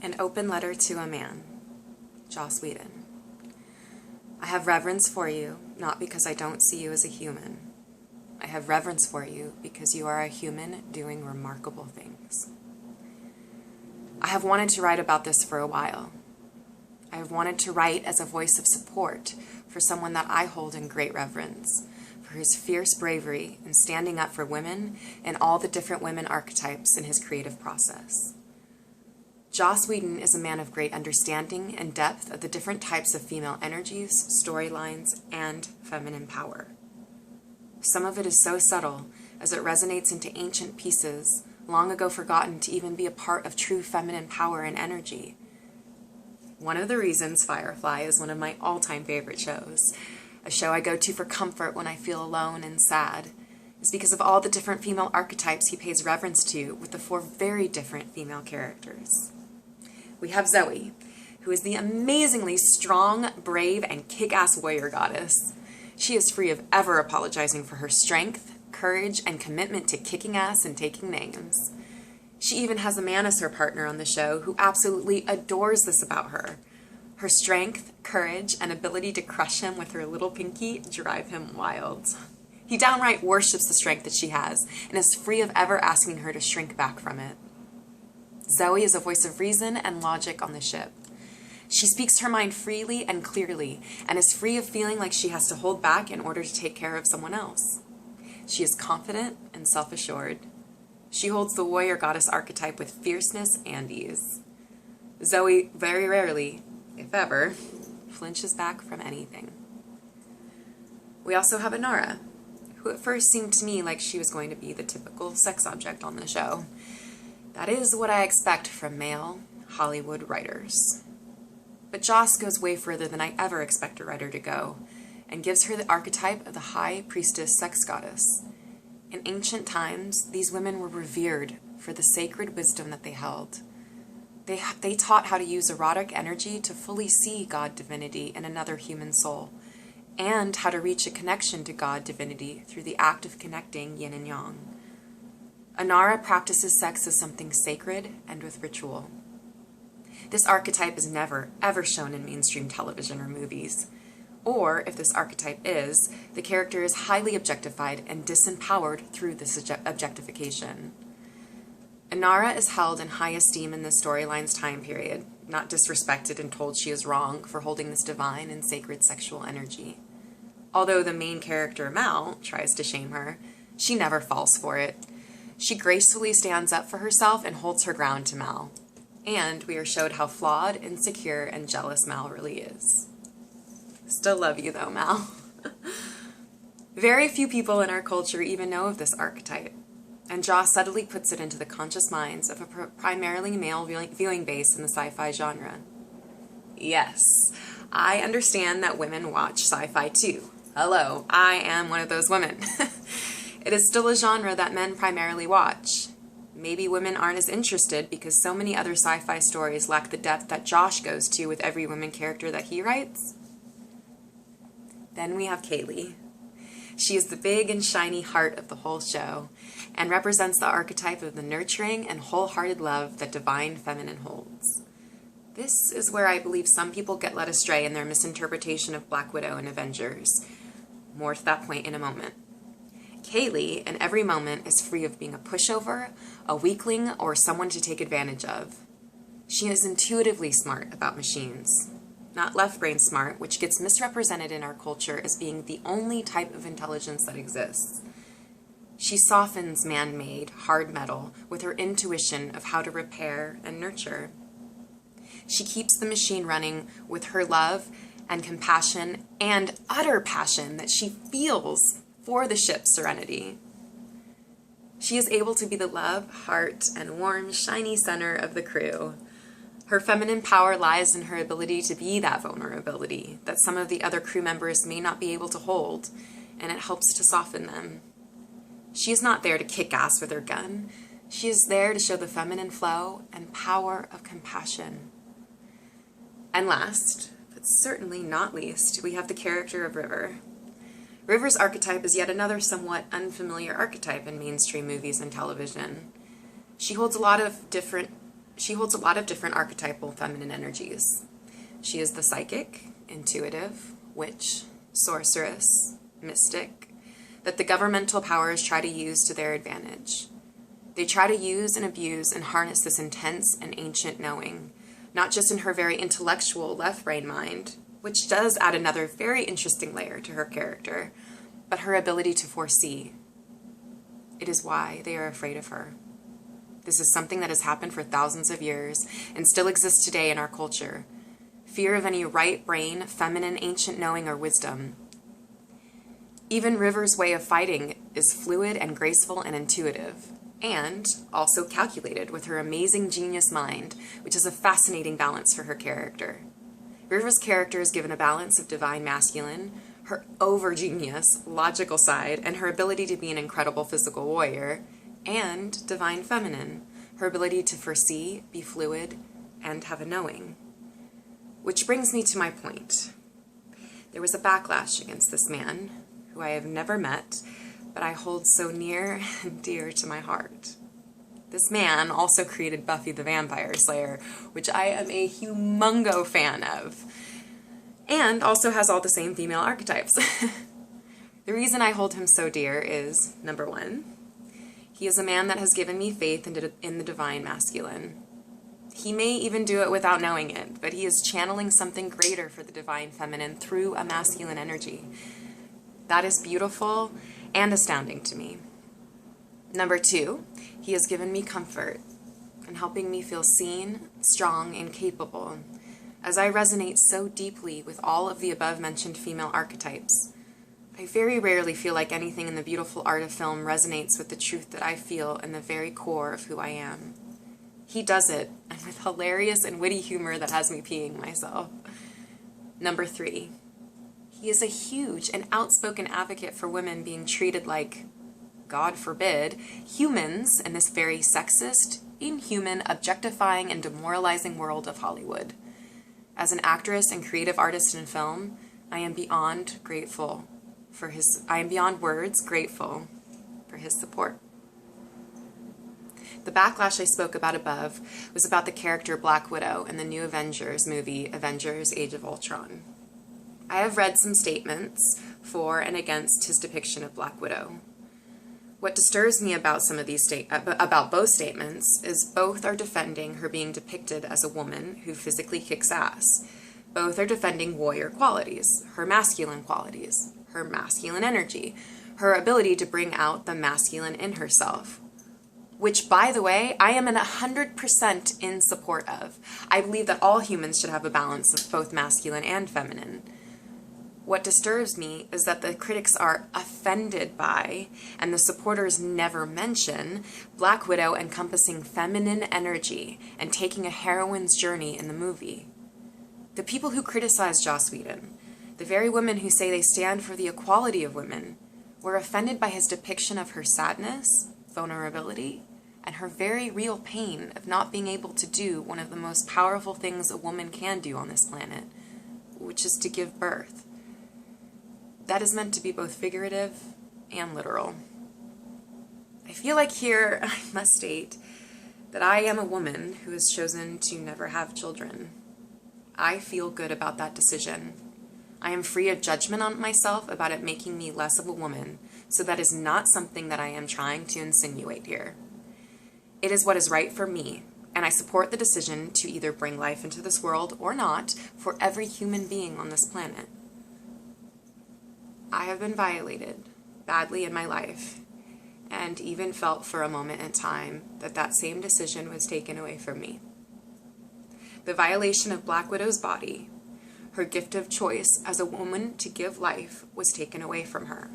An Open Letter to a Man, Joss Whedon. I have reverence for you, not because I don't see you as a human. I have reverence for you because you are a human doing remarkable things. I have wanted to write about this for a while. I have wanted to write as a voice of support for someone that I hold in great reverence, for his fierce bravery in standing up for women and all the different women archetypes in his creative process. Joss Whedon is a man of great understanding and depth of the different types of female energies, storylines, and feminine power. Some of it is so subtle as it resonates into ancient pieces, long ago forgotten to even be a part of true feminine power and energy. One of the reasons Firefly is one of my all-time favorite shows, a show I go to for comfort when I feel alone and sad, is because of all the different female archetypes he pays reverence to with the 4 very different female characters. We have Zoe, who is the amazingly strong, brave, and kick-ass warrior goddess. She is free of ever apologizing for her strength, courage, and commitment to kicking ass and taking names. She even has a man as her partner on the show who absolutely adores this about her. Her strength, courage, and ability to crush him with her little pinky drive him wild. He downright worships the strength that she has and is free of ever asking her to shrink back from it. Zoe is a voice of reason and logic on the ship. She speaks her mind freely and clearly, and is free of feeling like she has to hold back in order to take care of someone else. She is confident and self-assured. She holds the warrior goddess archetype with fierceness and ease. Zoe very rarely, if ever, flinches back from anything. We also have Inara, who at first seemed to me like she was going to be the typical sex object on the show. That is what I expect from male Hollywood writers. But Joss goes way further than I ever expect a writer to go, and gives her the archetype of the high priestess sex goddess. In ancient times, these women were revered for the sacred wisdom that they held. They taught how to use erotic energy to fully see God divinity in another human soul, and how to reach a connection to God divinity through the act of connecting yin and yang. Inara practices sex as something sacred and with ritual. This archetype is never, ever shown in mainstream television or movies. Or, if this archetype is, the character is highly objectified and disempowered through this objectification. Inara is held in high esteem in the storyline's time period, not disrespected and told she is wrong for holding this divine and sacred sexual energy. Although the main character, Mal, tries to shame her, she never falls for it. She gracefully stands up for herself and holds her ground to Mal. And we are showed how flawed, insecure, and jealous Mal really is. Still love you though, Mal. Very few people in our culture even know of this archetype, and Joss subtly puts it into the conscious minds of a primarily male viewing base in the sci-fi genre. Yes, I understand that women watch sci-fi too. Hello, I am one of those women. It is still a genre that men primarily watch. Maybe women aren't as interested because so many other sci-fi stories lack the depth that Josh goes to with every woman character that he writes. Then we have Kaylee. She is the big and shiny heart of the whole show and represents the archetype of the nurturing and wholehearted love that divine feminine holds. This is where I believe some people get led astray in their misinterpretation of Black Widow and Avengers. More to that point in a moment. Kaylee, in every moment, is free of being a pushover, a weakling, or someone to take advantage of. She is intuitively smart about machines. Not left-brain smart, which gets misrepresented in our culture as being the only type of intelligence that exists. She softens man-made, hard metal with her intuition of how to repair and nurture. She keeps the machine running with her love and compassion and utter passion that she feels for the ship's serenity. She is able to be the love, heart, and warm, shiny center of the crew. Her feminine power lies in her ability to be that vulnerability that some of the other crew members may not be able to hold, and it helps to soften them. She is not there to kick ass with her gun. She is there to show the feminine flow and power of compassion. And last, but certainly not least, we have the character of River. River's archetype is yet another somewhat unfamiliar archetype in mainstream movies and television. She holds a lot of different She holds a lot of different archetypal feminine energies. She is the psychic, intuitive, witch, sorceress, mystic, that the governmental powers try to use to their advantage. They try to use and abuse and harness this intense and ancient knowing, not just in her very intellectual left brain mind, which does add another very interesting layer to her character, but her ability to foresee. It is why they are afraid of her. This is something that has happened for thousands of years and still exists today in our culture. Fear of any right brain, feminine, ancient knowing, or wisdom. Even River's way of fighting is fluid and graceful and intuitive, and also calculated with her amazing genius mind, which is a fascinating balance for her character. River's character is given a balance of divine masculine, her over-genius, logical side, and her ability to be an incredible physical warrior, and divine feminine, her ability to foresee, be fluid, and have a knowing. Which brings me to my point. There was a backlash against this man, who I have never met, but I hold so near and dear to my heart. This man also created Buffy the Vampire Slayer, which I am a humongo fan of, and also has all the same female archetypes. The reason I hold him so dear is, number one, he is a man that has given me faith in the divine masculine. He may even do it without knowing it, but he is channeling something greater for the divine feminine through a masculine energy. That is beautiful and astounding to me. Number two, he has given me comfort and helping me feel seen, strong, and capable, as I resonate so deeply with all of the above-mentioned female archetypes. I very rarely feel like anything in the beautiful art of film resonates with the truth that I feel in the very core of who I am. He does it, and with hilarious and witty humor that has me peeing myself. Number three, he is a huge and outspoken advocate for women being treated like, God forbid, humans in this very sexist, inhuman, objectifying, and demoralizing world of Hollywood. As an actress and creative artist in film, I am beyond words grateful for his support. The backlash I spoke about above was about the character Black Widow in the new Avengers movie, Avengers: Age of Ultron. I have read some statements for and against his depiction of Black Widow. What disturbs me about about both statements is both are defending her being depicted as a woman who physically kicks ass. Both are defending warrior qualities, her masculine energy, her ability to bring out the masculine in herself. Which, by the way, I am 100% in support of. I believe that all humans should have a balance of both masculine and feminine. What disturbs me is that the critics are offended by, and the supporters never mention, Black Widow encompassing feminine energy and taking a heroine's journey in the movie. The people who criticize Joss Whedon, the very women who say they stand for the equality of women, were offended by his depiction of her sadness, vulnerability, and her very real pain of not being able to do one of the most powerful things a woman can do on this planet, which is to give birth. That is meant to be both figurative and literal. I feel like here I must state that I am a woman who has chosen to never have children. I feel good about that decision. I am free of judgment on myself about it making me less of a woman, so that is not something that I am trying to insinuate here. It is what is right for me, and I support the decision to either bring life into this world or not for every human being on this planet. I have been violated badly in my life, and even felt for a moment in time that that same decision was taken away from me. The violation of Black Widow's body, her gift of choice as a woman to give life, was taken away from her.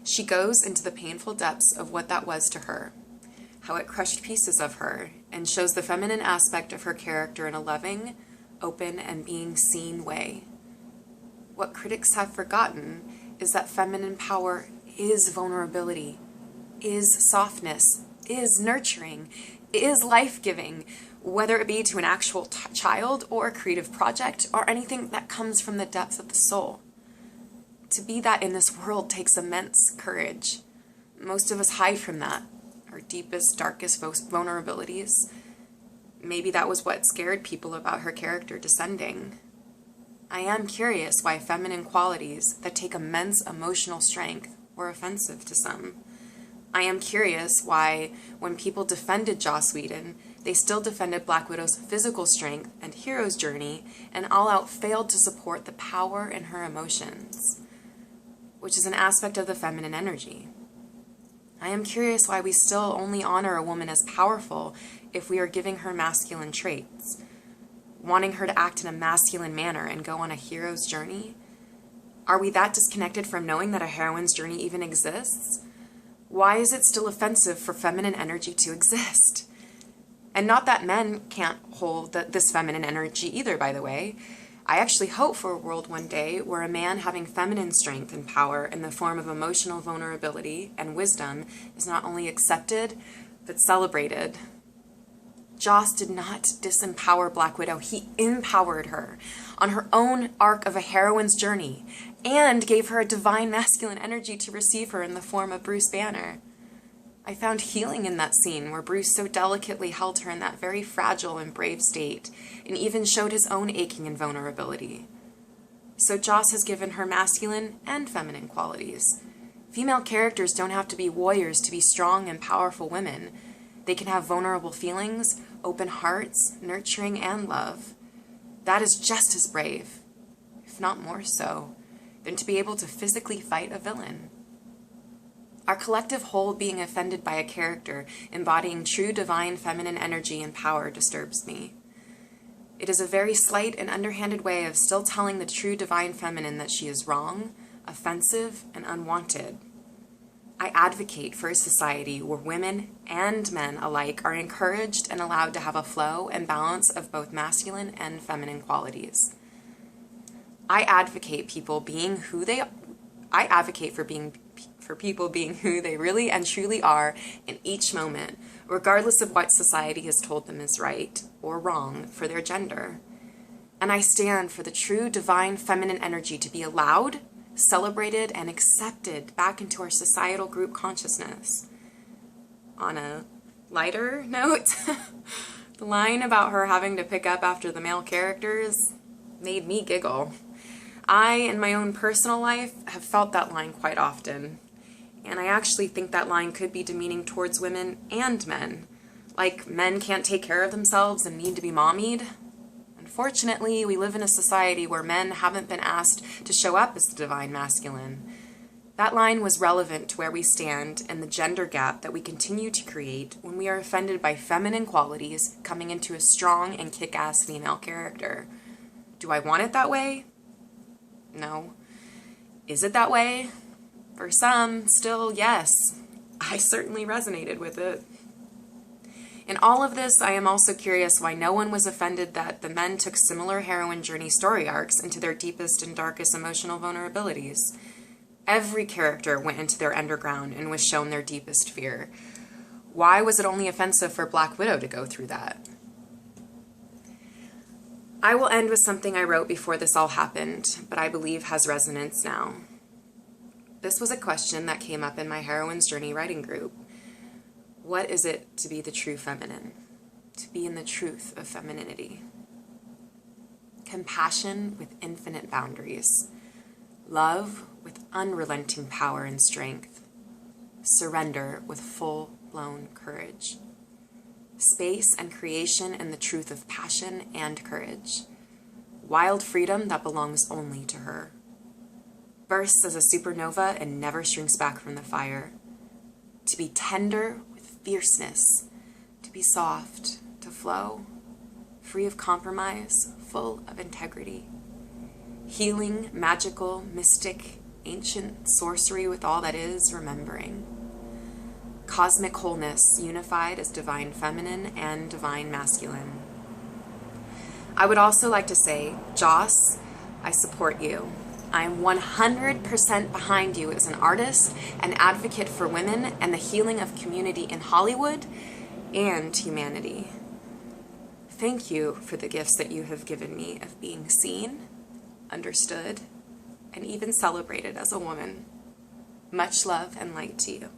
She goes into the painful depths of what that was to her, how it crushed pieces of her, and shows the feminine aspect of her character in a loving, open, and being seen way. What critics have forgotten is that feminine power is vulnerability, is softness, is nurturing, is life-giving, whether it be to an actual child or a creative project or anything that comes from the depths of the soul. To be that in this world takes immense courage. Most of us hide from that, her deepest, darkest vulnerabilities. Maybe that was what scared people about her character descending. I am curious why feminine qualities that take immense emotional strength were offensive to some. I am curious why, when people defended Joss Whedon, they still defended Black Widow's physical strength and hero's journey, and all out failed to support the power in her emotions, which is an aspect of the feminine energy. I am curious why we still only honor a woman as powerful if we are giving her masculine traits, wanting her to act in a masculine manner and go on a hero's journey. Are we that disconnected from knowing that a heroine's journey even exists? Why is it still offensive for feminine energy to exist? And not that men can't hold this feminine energy either, by the way. I actually hope for a world one day where a man having feminine strength and power in the form of emotional vulnerability and wisdom is not only accepted, but celebrated. Joss did not disempower Black Widow. He empowered her on her own arc of a heroine's journey and gave her a divine masculine energy to receive her in the form of Bruce Banner. I found healing in that scene where Bruce so delicately held her in that very fragile and brave state and even showed his own aching and vulnerability. So Joss has given her masculine and feminine qualities. Female characters don't have to be warriors to be strong and powerful women. They can have vulnerable feelings, open hearts, nurturing, and love. That is just as brave, if not more so, than to be able to physically fight a villain. Our collective whole being offended by a character embodying true divine feminine energy and power disturbs me. It is a very slight and underhanded way of still telling the true divine feminine that she is wrong, offensive, and unwanted. I advocate for a society where women and men alike are encouraged and allowed to have a flow and balance of both masculine and feminine qualities. I advocate for people being who they really and truly are in each moment, regardless of what society has told them is right or wrong for their gender. And I stand for the true divine feminine energy to be allowed, celebrated, and accepted back into our societal group consciousness. On a lighter note, the line about her having to pick up after the male characters made me giggle. I, in my own personal life, have felt that line quite often. And I actually think that line could be demeaning towards women and men. Like men can't take care of themselves and need to be mommied. Unfortunately, we live in a society where men haven't been asked to show up as the divine masculine. That line was relevant to where we stand and the gender gap that we continue to create when we are offended by feminine qualities coming into a strong and kick-ass female character. Do I want it that way? No. Is it that way? For some, still, yes. I certainly resonated with it. In all of this, I am also curious why no one was offended that the men took similar heroine journey story arcs into their deepest and darkest emotional vulnerabilities. Every character went into their underground and was shown their deepest fear. Why was it only offensive for Black Widow to go through that? I will end with something I wrote before this all happened, but I believe has resonance now. This was a question that came up in my Heroine's Journey writing group. What is it to be the true feminine? To be in the truth of femininity? Compassion with infinite boundaries. Love with unrelenting power and strength. Surrender with full-blown courage. Space and creation in the truth of passion and courage. Wild freedom that belongs only to her. Bursts as a supernova and never shrinks back from the fire. To be tender with fierceness. To be soft, to flow, free of compromise, full of integrity. Healing, magical, mystic, ancient sorcery with all that is remembering. Cosmic wholeness, unified as divine feminine and divine masculine. I would also like to say, Joss, I support you. I am 100% behind you as an artist, an advocate for women, and the healing of community in Hollywood and humanity. Thank you for the gifts that you have given me of being seen, understood, and even celebrated as a woman. Much love and light to you.